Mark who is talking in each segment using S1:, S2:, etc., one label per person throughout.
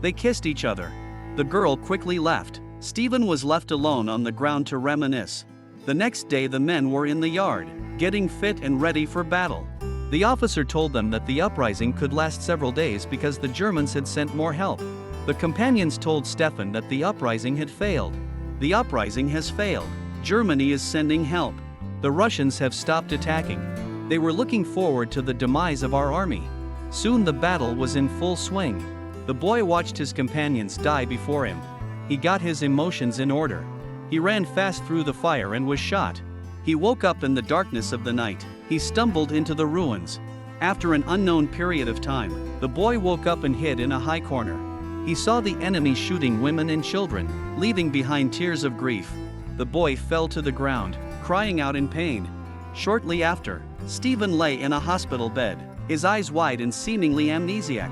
S1: They kissed each other. The girl quickly left. Stephen was left alone on the ground to reminisce. The next day the men were in the yard, getting fit and ready for battle. The officer told them that the uprising could last several days because the Germans had sent more help. The companions told Stefan that the uprising had failed. The uprising has failed. Germany is sending help. The Russians have stopped attacking. They were looking forward to the demise of our army. Soon the battle was in full swing. The boy watched his companions die before him. He got his emotions in order. He ran fast through the fire and was shot. He woke up in the darkness of the night. He stumbled into the ruins. After an unknown period of time, the boy woke up and hid in a high corner. He saw the enemy shooting women and children, leaving behind tears of grief. The boy fell to the ground, crying out in pain. Shortly after, Stephen lay in a hospital bed, his eyes wide and seemingly amnesiac.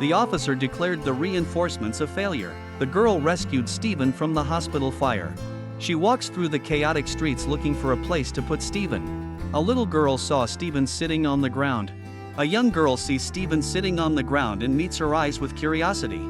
S1: The officer declared the reinforcements a failure. The girl rescued Stephen from the hospital fire. She walks through the chaotic streets looking for a place to put Stephen. A little girl saw Stephen sitting on the ground. A young girl sees Stephen sitting on the ground and meets her eyes with curiosity.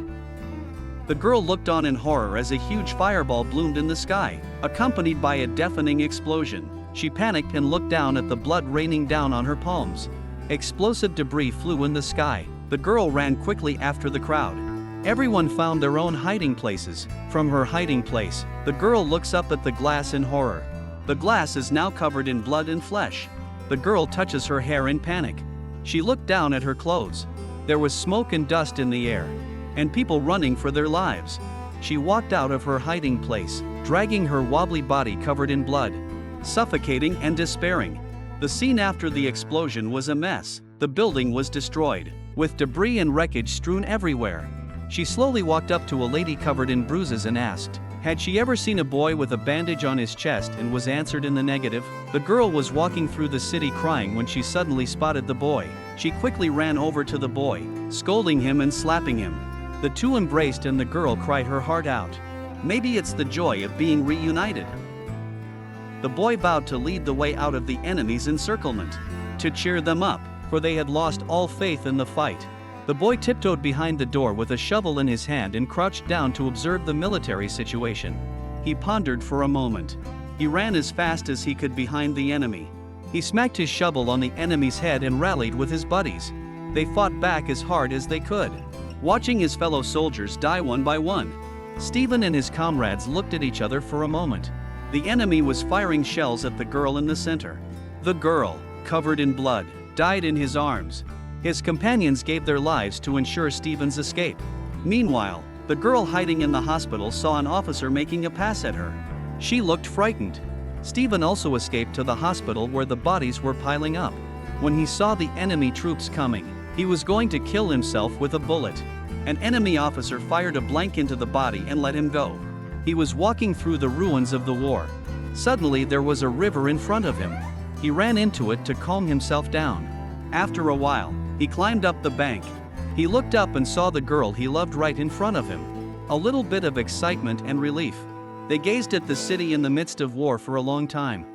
S1: The girl looked on in horror as a huge fireball bloomed in the sky, accompanied by a deafening explosion. She panicked and looked down at the blood raining down on her palms. Explosive debris flew in the sky. The girl ran quickly after the crowd. Everyone found their own hiding places. From her hiding place, the girl looks up at the glass in horror. The glass is now covered in blood and flesh. The girl touches her hair in panic. She looked down at her clothes. There was smoke and dust in the air, and people running for their lives. She walked out of her hiding place, dragging her wobbly body covered in blood, suffocating and despairing. The scene after the explosion was a mess. The building was destroyed, with debris and wreckage strewn everywhere. She slowly walked up to a lady covered in bruises and asked, had she ever seen a boy with a bandage on his chest, and was answered in the negative. The girl was walking through the city crying when she suddenly spotted the boy. She quickly ran over to the boy, scolding him and slapping him. The two embraced and the girl cried her heart out. Maybe it's the joy of being reunited. The boy vowed to lead the way out of the enemy's encirclement, to cheer them up, for they had lost all faith in the fight. The boy tiptoed behind the door with a shovel in his hand and crouched down to observe the military situation. He pondered for a moment. He ran as fast as he could behind the enemy. He smacked his shovel on the enemy's head and rallied with his buddies. They fought back as hard as they could, watching his fellow soldiers die one by one. Stephen and his comrades looked at each other for a moment. The enemy was firing shells at the girl in the center. The girl, covered in blood, died in his arms. His companions gave their lives to ensure Stephen's escape. Meanwhile, the girl hiding in the hospital saw an officer making a pass at her. She looked frightened. Stephen also escaped to the hospital where the bodies were piling up. When he saw the enemy troops coming, he was going to kill himself with a bullet. An enemy officer fired a blank into the body and let him go. He was walking through the ruins of the war. Suddenly there was a river in front of him. He ran into it to calm himself down. After a while, he climbed up the bank. He looked up and saw the girl he loved right in front of him. A little bit of excitement and relief. They gazed at the city in the midst of war for a long time.